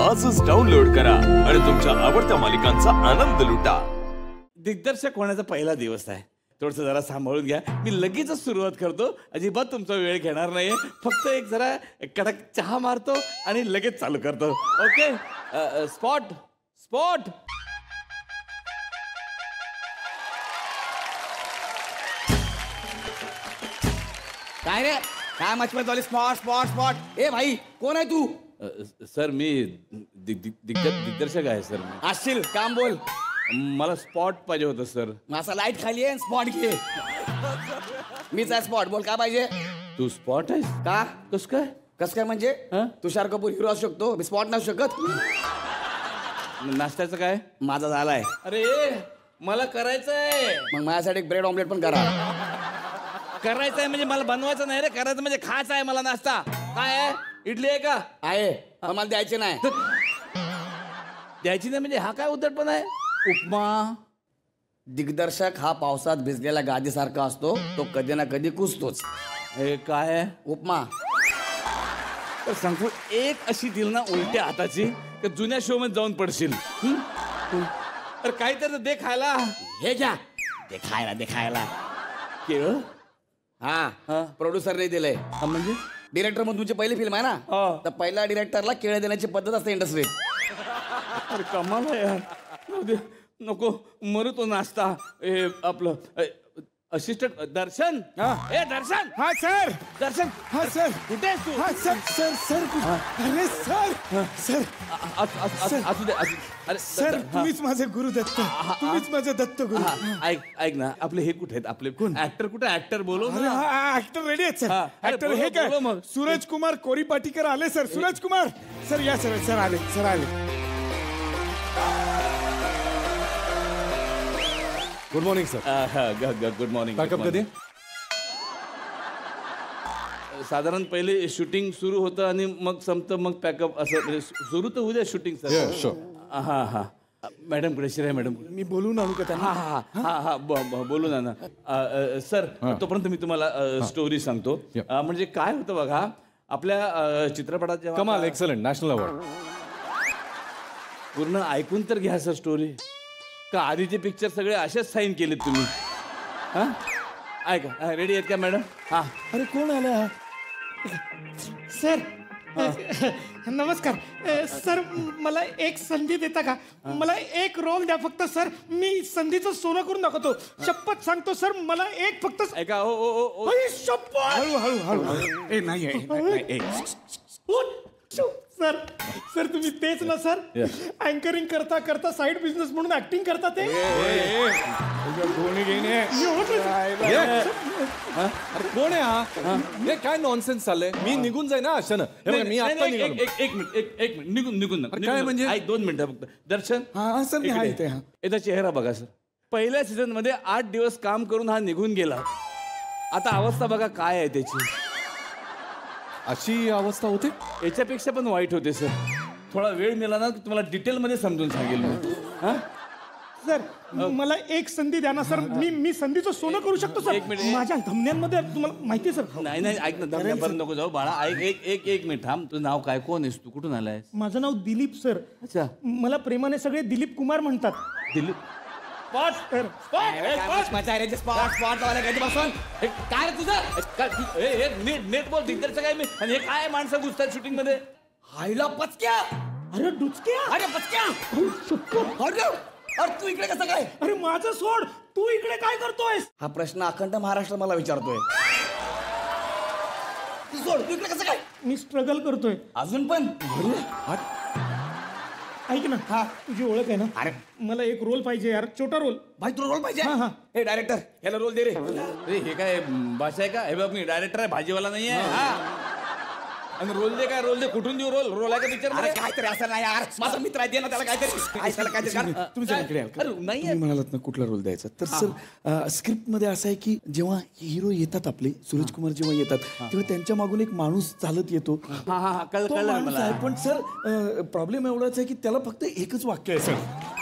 आजच डाउनलोड करा आणि तुमच्या आवडत्या मालिकांचा आनंद लुटा. दिग्दर्शक होण्याचा पहिला दिवस आहे, थोडस जरा सांभाळून घ्या. मी लगेचच सुरुवात करतो, अजिबात तुमचा वेळ घेणार नाही. फक्त एक जरा कडक चहा मारतो आणि लगेच चालू करतो. ओके. Spot spot. काय रे काय मचमच झाली? Spot spot spot. ए भाई कोण आहे तू? सर मी दिग्दर्शक आहे सर. मी असशील काम बोल. मला स्पॉट पाहिजे होतं सर. माझा लाईट खाली आहे, स्पॉट घे. मीच आहे स्पॉट. बोल काय पाहिजे? तू स्पॉट आहेस का? कस काय? कस काय म्हणजे? हं? तुषार कपूर हिरो असू शकतो, मी स्पॉट नसू शकत. नाश्त्याचं काय? माझा झालाय. अरे मला करायचंय. मग माझ्यासाठी एक ब्रेड ऑमलेट पण करा. करायचंय म्हणजे मला बनवायचं नाही रे, करायचं म्हणजे खायचं आहे मला. नाश्ता काय आहे? इडली आहे का? आहे पण मला द्यायचे नाही. द्यायची नाही म्हणजे हा काय उद्धटपणा आहे? उपमा. दिग्दर्शक हा पावसात भिजलेल्या गादीसारखा असतो, तो कधी ना कधी कुसतोच. हे काय आहे? उपमा. तर सांगतो एक अशी दिल ना उलट्या हाताची की जुन्या शो मध्ये जाऊन पडशील. तर काहीतरी दे खायला. हे घ्या ते खायला, दे खायला. केळ. हा प्रोड्युसरने दिलंय. म्हणजे डिरेक्टर म्हणून तुमची पहिली फिल्म आहे ना, तर पहिल्या डिरेक्टरला केळ देण्याची पद्धत असते इंडस्ट्रीत. अरे कमाल आहे यार. नको मरू तो नाश्ता. हे आपलं असिस्टंट दर्शन. ए दर्शन. हा सर. दर्शन. हा सर. कुठे आहेस तू? हा सर सर सर. अरे सर सर असू दे. अरे सर तुम्हीच माझे गुरुदत्त, तुम्हीच माझे दत्त गुरु. ऐक ना, आपले हे कुठे आहेत? आपले कोण ऍक्टर कुठे? ऍक्टर बोलव अरे ना. हा ऍक्टर रेडी आहेत सर. अरे ऍक्टर बोलो, हे काय बोलो मग. सूरज कुमार कोरीपाटीकर आले सर. सूरज कुमार सर या. सर सर आले, सर आले. Good morning sir. Good morning. Pack up कधी? साधारण पहिले शूटिंग सुरू होतं आणि मग संपतं, मग पॅकअप. असं सुरू तर उद्या शूटिंग सर. शुअर. हा मॅडम कडे शिराय मॅडम. मी बोलून आणू का त्यांना? हा बोलू ना. सर तोपर्यंत मी तुम्हाला स्टोरी सांगतो. म्हणजे काय होतं बघा, आपल्या चित्रपटात जेव्हा कमाल, एक्सलंट, नॅशनल अवॉर्ड. पूर्ण ऐकून तर घ्या सर स्टोरी. का आधीचे पिक्चर सगळे असेच साईन केलेत तुम्ही? हा ऐका. रेडी आहेत का मॅडम? हा. अरे कोण आला? सर नमस्कार. सर मला एक संधी देता का? मला एक रोल द्या फक्त सर. मी संधीचं सोनं करून दाखवतो. शपथ सांगतो सर, मला एक फक्त. ऐका. ओ शपथ. हळू हळू हळू. ए नाही सर. सर तुम्ही तेच ना सर, अँकरिंग करता करता साईड बिझनेस म्हणून ऍक्टिंग करता ते? कोण आहे हा? हे काय नॉनसेन्स चाललंय? मी निघून जाईन ना अशानं. मी आता निघालो. एक मिनिट निघून काय म्हणजे? 2 मिनिटं फक्त. दर्शन. हा सर मी आहे इथे. याचा चेहरा बघा सर. पहिल्या सीझन मध्ये 8 दिवस काम करून हा निघून गेला. आता अवस्था बघा काय आहे त्याची. अशी अवस्था होते? याच्यापेक्षा पण वाईट होते सर. थोडा वेळ मिळाला ना तुम्हाला डिटेल मध्ये समजून सांगेल मी. सर मला एक संधी द्या ना सर. मी संधीचं सोनं करू शकतो सर. एक मिनिट. माझ्या धमन्यांमध्ये तुम्हाला माहिती आहे सर. नाही ऐक ना, दमण्यापर्यंत नको जाऊ बाळा. एक मिनिट थांब. तुझं नाव काय? कोण आहेस तू? कुठून आलाय? माझं नाव दिलीप सर. अच्छा. मला प्रेमाने सगळे दिलीप कुमार म्हणतात. दिलीप. स्पॉट कधीपासून काय रे तुझं? नेट बोल. दिग्दर्शक काय मी? आणि हे काय माणसं घुसतात शूटिंग मध्ये? हायला पचक्या. अरे डुचक्या. अरे पचक्या. अरे तू इकडे कसं काय? अरे माझं सोड, तू इकडे काय करतोयस? हा प्रश्न अखंड महाराष्ट्र मला विचारतोय. तू सोड, तू इकडे कसं काय? मी स्ट्रगल करतोय अजून पण. ऐक ना, हा तुझी ओळख आहे ना? अरे मला एक रोल पाहिजे यार, छोटा रोल. भाई तुला रोल पाहिजे? हा. हे डायरेक्टर याला रोल दे रे. अरे हे काय भाषा आहे का? हे बघ मी डायरेक्टर आहे, भाजीवाला नाही आहे. हा आणि रोल दे. काय रोल दे? कुठून देऊ रोल? रोल आहे का पिक्चर मध्ये? काहीतरी असं नाही यार. माझा मित्र आहे, दे ना त्याला काहीतरी. तुम्ही जरा इकडे याल. नाही म्हणालात ना कुठला रोल द्यायचा, तर सर स्क्रिप्ट मध्ये असं आहे की जेव्हा हिरो येतात आपले सूरज कुमार जेव्हा येतात तेव्हा त्यांच्या मागून एक माणूस चालत येतो. कळलं तो माणूस मला. आहे, पण सर प्रॉब्लेम एवढाच आहे की त्याला फक्त एकच वाक्य आहे सर.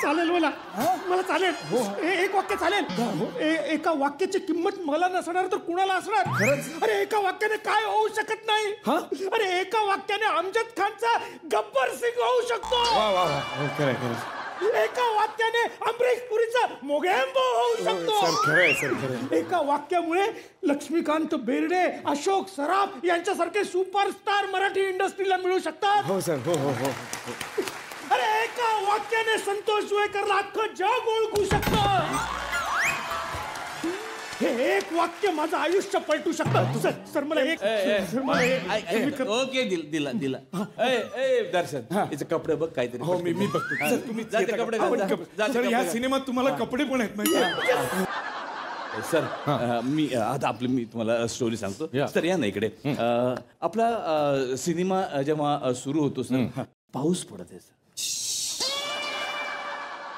चालेल मला चालेल एक वाक्य चालेल एका वाक्याची किंमत मला नसणार तर कुणाला असणार अरे एका वाक्याने काय होऊ शकत नाही अरे एका वाक्याने अमजद खानचा गब्बर सिंग होऊ शकतो एका वाक्याने अमरीश पुरीचा मोगॅम्बो होऊ शकतो एका वाक्यामुळे लक्ष्मीकांत बेर्डे अशोक सराफ यांच्यासारखे सुपरस्टार मराठी इंडस्ट्रीला मिळू शकतात हो सर हो हो हो अरे एका वाक्याने संतोष जुवेकरला अख्खं जग ओळखू शकतं हे एक वाक्य माझं आयुष्य पलटू शकतं सर मला एक ओके दिला दर्शन याचे कपडे बघ काहीतरी हो मी बघतो सर तुम्ही जा ते कपडे घाल, जा ते सर या कपडे सिनेमात तुम्हाला कपडे पण आहेत माहिती सर मी आता मी तुम्हाला स्टोरी सांगतो सर या ना इकडे आपला सिनेमा जेव्हा सुरू होतो सर पाऊस पडत आहे सर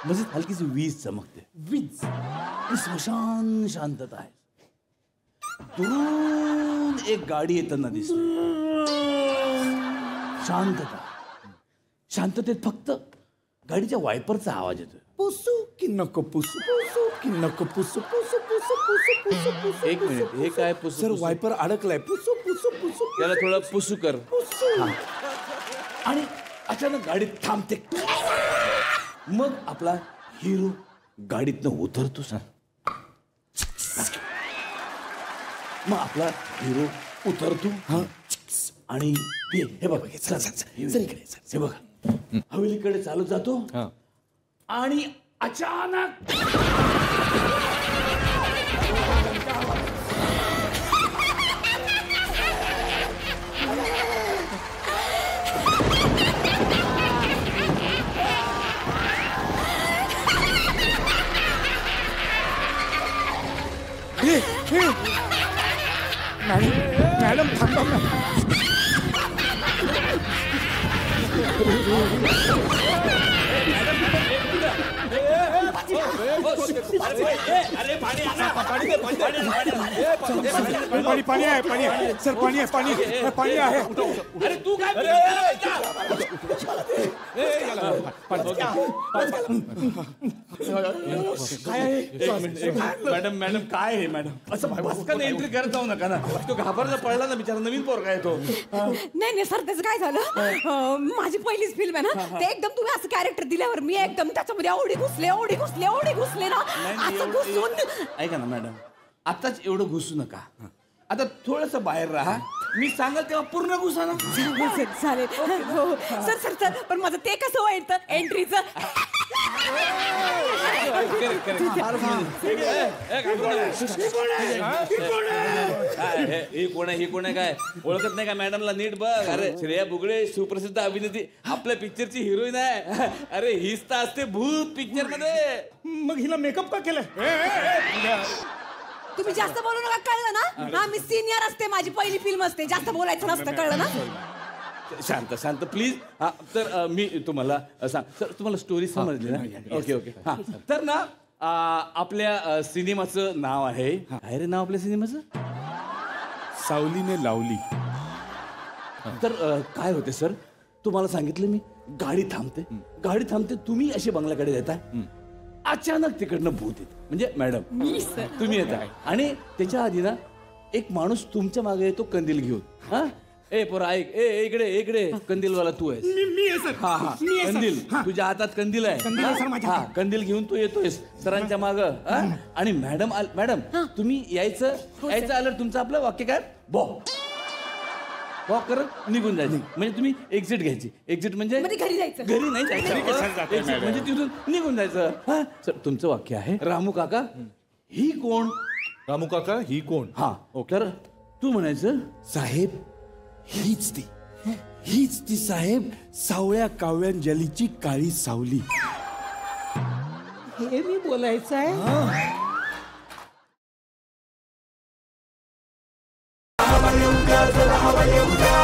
म्हणजे हलकीची वीज चमकते वीज आणि स्मशान शांतता आहे दुरून एक गाडी येताना दिसते शांततेत फक्त गाडीच्या वायपरचा आवाज येतोय पुसू की नको पुसू पुसू की नको पुसू पुसू पुसू पुसू पुसू पुसू एक मिनिट हे काय पुसू सर पुसू? वायपर अडकलाय पुसू पुसू पुसू त्याला थोडं पुसू कर पुसू आणि अचानक गाडी थांबते मग आपला हिरो गाडीतनं उतरतो सर मग आपला हिरो उतरतो आणि हे बघा हे बघा हवेलीकडे चालत जातो आणि अचानक मॅडम थांबा ना पाणी आहे पाणी आहे सर पाणी आहे पाणी आहे अरे तू काय मॅडम काय आहे मॅडम असं भस्कन एंट्री करत जाऊ नका ना तो घाबरला पडला ना बिचारा नवीन पोरगा आहे तो नाही सर त्याचं काय झालं माझी पहिलीच फिल्म आहे ना ते एकदम तुम्ही असं कॅरेक्टर दिल्यावर मी एकदम त्याच्यामध्ये एवढी घुसले ना असं घुसून ऐका ना मॅडम आताच एवढं घुसू नका आता थोडस बाहेर राहा मी सांगाल तेव्हा पूर्ण घुसा ना चालेल हो सर पण माझं ते कसं व्हायचं एंट्रीचं ही कोण आहे काय ओळखत नाही का मॅडमला नीट बघ अरे श्रेया बुगडे सुप्रसिद्ध अभिनेत्री आपल्या पिक्चरची हिरोईन आहे अरे हीच तर असते भूत पिक्चर मध्ये मग हिला मेकअप का केलाय तुम्ही जास्त बोलू नका कळलं ना हा मी सिनियर असते माझी पहिली फिल्म असते जास्त बोलायचं नसतं कळलं ना शांत प्लीज तर मी तुम्हाला सर तुम्हाला स्टोरी समजली ना ओके हा तर ना आपल्या सिनेमाचं नाव आहे काय रे नाव आपल्या सिनेमाचं सावलीने लावली तर काय होते सर तुम्हाला सांगितलं मी गाडी थांबते तुम्ही अशी बंगल्याकडे येताय अचानक तिकडनं भूत येत म्हणजे मॅडम तुम्ही येता आणि त्याच्या आधी ना एक माणूस तुमच्या मागे येतो कंदील घेऊन हा ए पोरा ऐक इकडे कंदीलवाला तू आहेस मी आहे सर हा कंदील तुझ्या हातात कंदील आहे हा कंदील घेऊन तू येतोयस सरांच्या माग आणि मॅडम तुम्ही यायचं आलं तुमचं आपलं वाक्य काय वॉक करत निघून जायचं म्हणजे तुम्ही एक्झिट घ्यायची एक्झिट म्हणजे घरी जायचं घरी नाही जायचं म्हणजे तिथून निघून जायचं हा सर तुमचं वाक्य आहे रामू काका ही कोण रामू काका ही कोण हा तर तू म्हणायचं साहेब हीच ती साहेब सावळ्या काव्यांजलीची काळी सावली हे मी बोलायचं आहे हवा येऊ द्या